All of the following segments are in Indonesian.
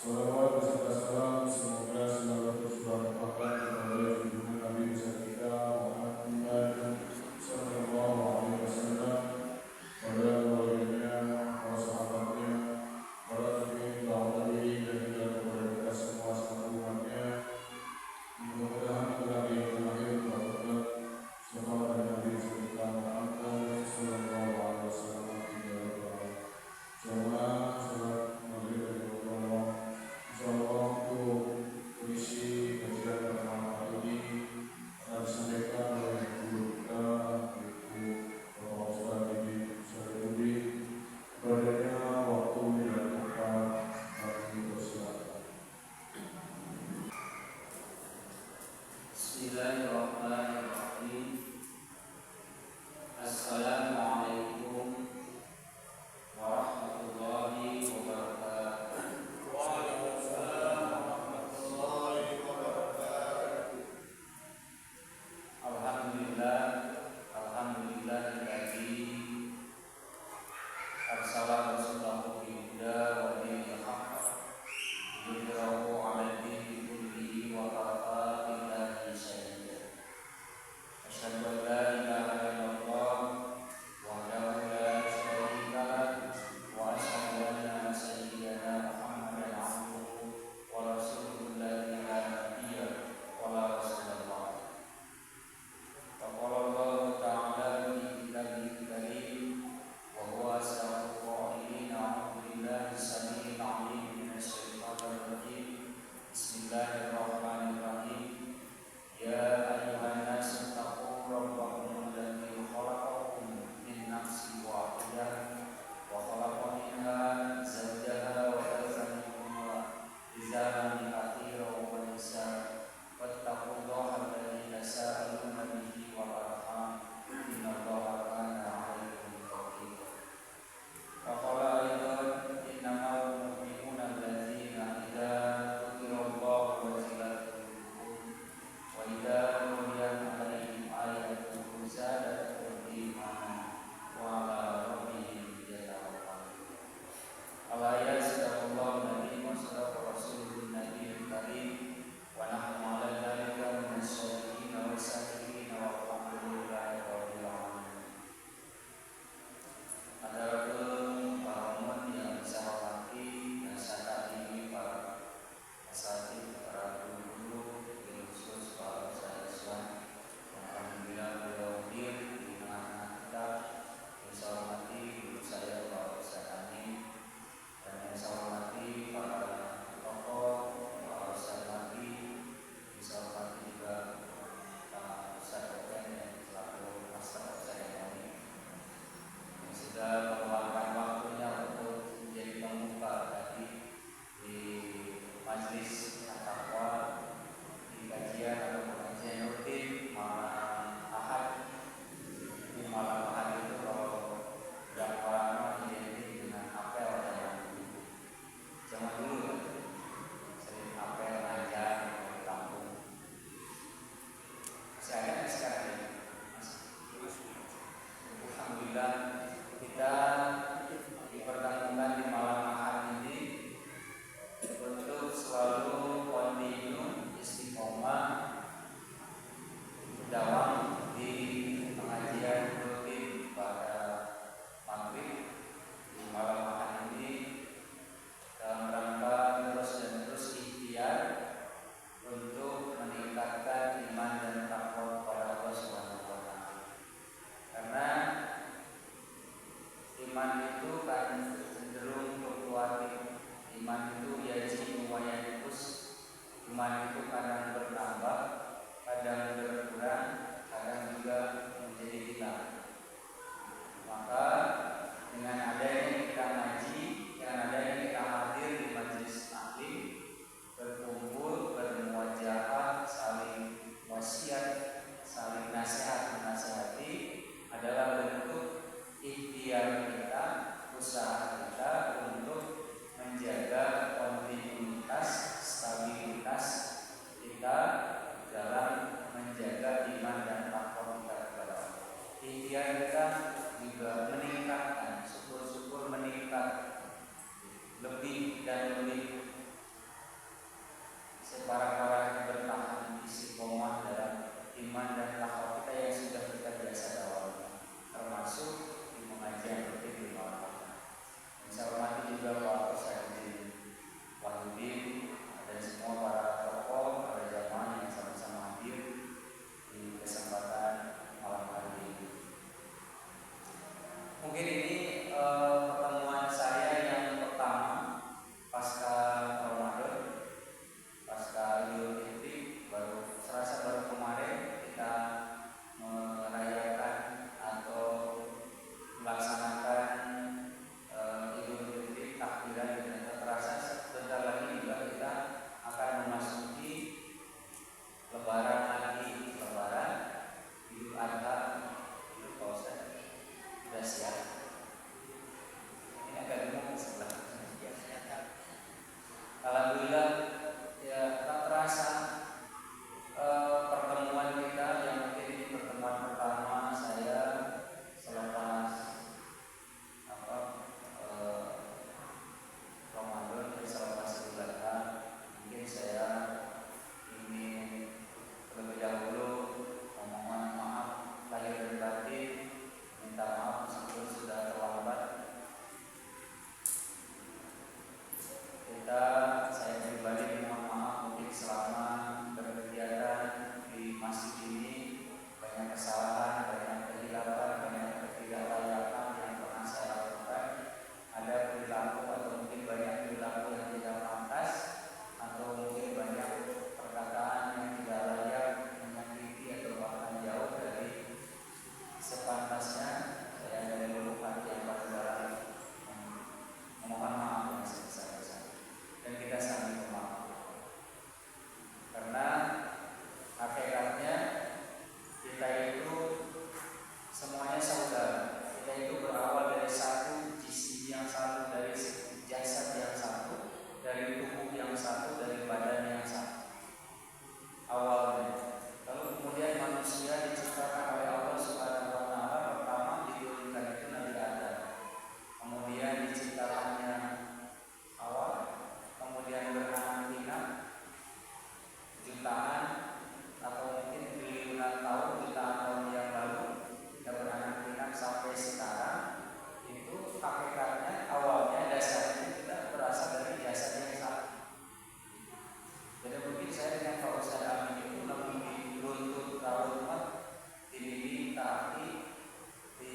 Salawat beserta salam semoga selalu tercurahkan kepada junjungan Nabi besar kita Muhammad sallallahu alaihi wasallam, pada keluarganya, para sahabatnya, para tabi'in, tabi'in dan juga kepada kita semua selaku umatnya. Mudah-mudahan kelak yang terakhir berkat syafaat dari Nabi besar kita Muhammad sallallahu alaihi wasallam hingga jamaah salat maghrib dan Allah. Insyaallah untuk kondisi kajian pada malam hari ini akan disampaikan oleh guru kita, Ibu Bapak Ustaz Didi Syarifudin. Kepadanya waktu dan tempat kami persilakan. Bismillahirrahmanirrahim. Assalamualaikum warahmatullahi wabarakatuh. Waalaikumsalam warahmatullahi wabarakatuh. Alhamdulillahilladzi arsala rasulahu bil huda wa dinil haqq liyudhhirahu 'alal dini kullihi wa kafa billahi shahida. Asyhadu an la ilaha illallah wahdahu la syarika lah wa asyhadu anna sayyidana Muhammadan 'abduhu wa rasuluhu la nabiyya wa la rasulullah. Faqala Allah ta'ala fi kitabihil karim wa huwa asdaqul qa'ilin. A'udzu billahi as-sami'il 'alim minasy syaithanir rajim. Bismillahirrahmanirrahim. Ya ayyuhan nasu taqu rabbakum alladzi khalaqakum min nafsin wahidah wa khalaqa minha zawjaha wa bassa minhuma rijalan katsiran wa nisaa wattaqullaha alladzi tasaaluna bihi wal arham innallaha kana 'alaykum raqiba. Wa qala aidan innamal mu'minuna alladzina idza dzukirallahu wajilat qulubuhum wa idza tuliyat 'alaihim ayatuhu zadatuhum imanan wa 'ala rabbihim yatawakkalun. Al-ayat sadaqallahu nabi wa sadaqa rasulun nabiyil karim wa nahnu 'ala dzalika minasyahidin wa syakirin wa alhamdulillahi rabbil alamin. Hadirin para umat yang saya hormati dan saya kagumi, para asatidz, para guru-guru, khusus para ustaz-ustaz, alhamdulillah beliau hadir di tengah-tengah kita. Yang saya hormati guru saya Pak Ustaz Amin, dan yang saya hormati para tokoh, para ustaz lagi, yang saya hormati juga Pak Ustaz Oken yang selaku Master of Ceremony yang sudah meluangkan waktunya untuk menjadi pembuka tadi di majelis at-taqwa, di kajian atau pengajian rutin malam Ahad. Di malam Ahad itu kalau udah orang identik dengan apel zaman dulu kan, sering apel ngajar di kampung. Masih ada nggak sekarang ini? Alhamdulillah kita dipertemukan di malam Ahad ini untuk selalu kontinu istiqomah dalam di pengajian rutin pada maghrib di malam Ahad ini, dalam rangka terus ikhtiar untuk meningkatkan iman dan takwa kepada Allah Subhanahu wa taala. Karena iman itu kan cenderung fluktuatif. Iman itu yajibu wa yanqus. Iman itu kadang bertambah, kadang berkurang, kadang juga menjadi hilang. Maka dengan adanya kita ngaji, dengan adanya kita hadir di majelis taklim, berkumpul, bermuajahah, saling wasiat, saling nasihat menasihati, adalah bentuk ikhtiar kita, usaha kita untuk menjaga kontinuitas, stabilitas Mungkin ini pertemuan saya yang pertama pasca Ramadan, pasca Idul Fitri, baru kemarin kita merayakan atau melaksanakan Idul Fitri, takbiran, dan terasa sebentar lagi juga kita akan memasuki Lebaran lagi, Lebaran Idul Adha, Idul Fitri. Sudah siap? Ini agak gemuk sebelah. Alhamdulillah ya, tak terasa pertemuan kita yang mungkin ini pertemuan pertama saya selepas Ramadan, selepas Idul Adha. Mungkin saya ingin terlebih dahulu memohon maaf lahir dan batin, minta maaf meskipun sudah terlambat. Saya pribadi mohon maaf mungkin selama berkegiatan di masjid ini banyak kesalahan, banyak kehilapan, banyak ketidaklayakan yang pernah saya lakukan. Ada perilaku atau mungkin banyak perilaku yang tidak pantas, atau mungkin banyak perkataan yang tidak layak, menyakiti atau bahkan jauh dari sepantasnya. Saya dari lubuk hati yang paling dalam memohon maaf yang sebesar-besarnya, dan kita saling memaafkan. Karena hakikatnya kita itu semuanya saudara. Kita itu berawal dari satu jism yang satu, dari jasad yang satu, dari tubuh yang satu, dari badan yang satu awalnya. Lalu kemudian manusia diciptakan oleh Allah Subhanahu wa Ta'ala. Pertama diturunkan itu Nabi Adam, kemudian diciptakannya Hawa, kemudian beranak pinak jutaan atau mungkin triliunan tahun, jutaan tahun yang lalu kita beranak pinak sampai sekarang. Itu hakikatnya awalnya dasarnya kita berasal dari jasad yang satu. Jadi mungkin saya dengan Pak Ustaz Amin itu namun diruntut rawat, dididik, taati, di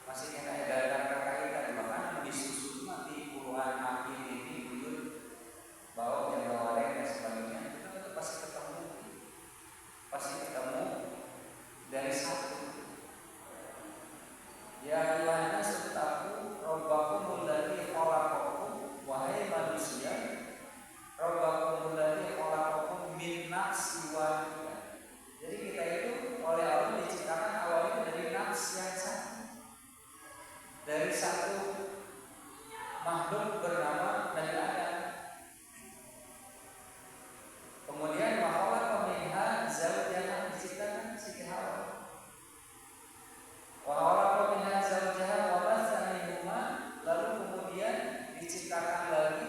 masih kena edaran kakak bahkan disusun nanti puluhan akhir ini dulu bawa yang lain dan sebagainya. Kita pasti ketemu dari satu. Ya Yuhanna sutaku Rabbakumul ladzi khalaqakum, wahai manusia, Rabbakumul ladzi khalaqakum min nafsin wahidah. Jadi kita itu oleh Allah diciptakan awalnya dari nafs yang satu, dari satu makhluk bernama Nabi Adam. Kemudian wa khalaqa minha zawjaha, diciptakan Siti Hawa. Wa khalaqa minha zawjaha wa batha minhuma, lalu kemudian diciptakan lagi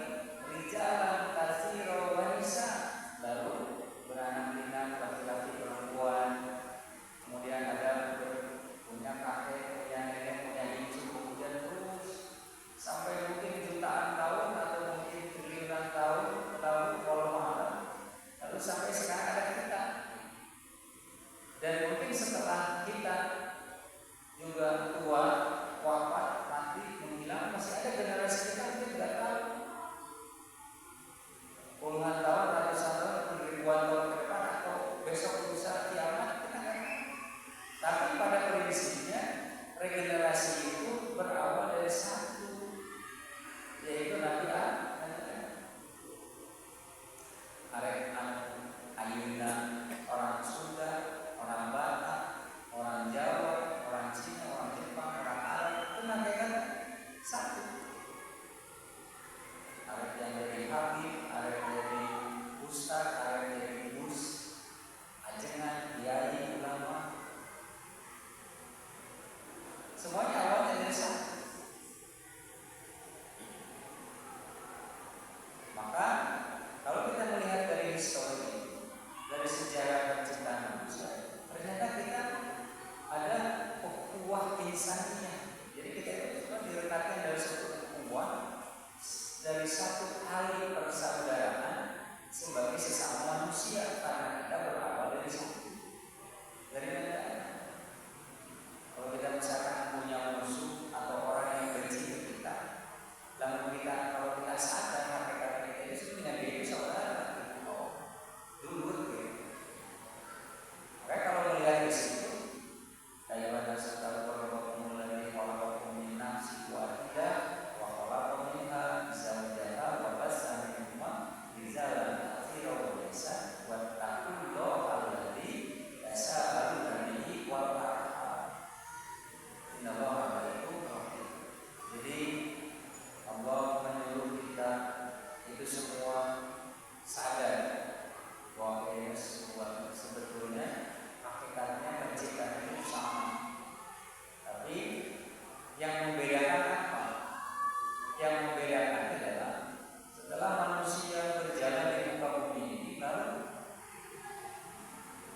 rijalan katsiran wa nisa, lalu beranak pinak laki-laki perempuan. Kemudian ada punya kakek, punya nenek, punya ibu, kemudian terus sampai mungkin jutaan tahun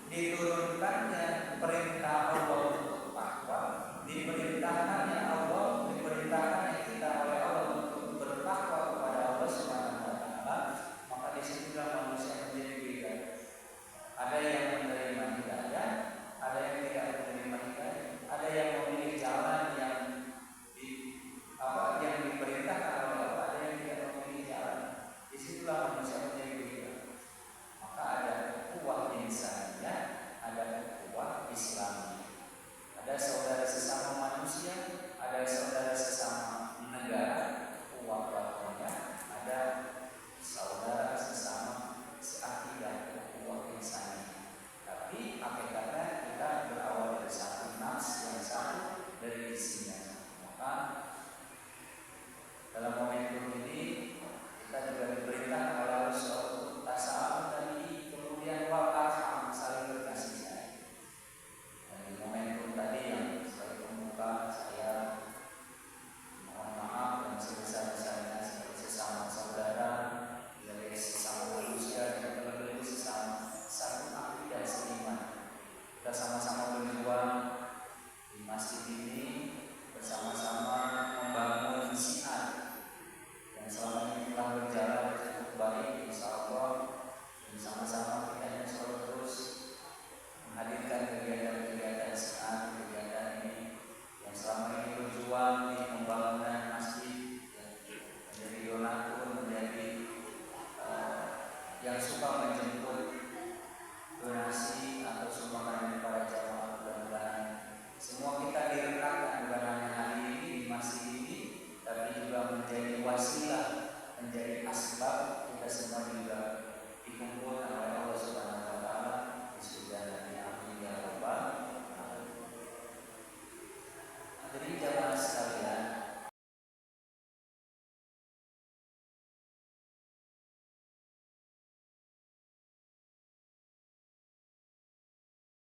diturunkannya perintah Allah untuk takwa, diperintahkannya kita oleh Allah untuk bertakwa kepada Allah Subhanahu wa taala, maka disitulah manusia menjadi beda. Ada yang menerima hidayah, ada yang tidak menerima hidayah, ada yang memilih jalan yang yang diperintahkan oleh Allah, ada yang tidak memilih jalan. Disitulah manusia menjadi beda. Maka ada ukhuwah insaniyah, ada ukhuwah Islamiyah. Ada saudara sesama manusia, ada saudara sesama negara, ukhuwah batiniyah, ada saudara sesama seakidah, ukhuwah insaniyah. Tapi hakikatnya kita berawal dari satu nafs yang satu, dari isinya. Maka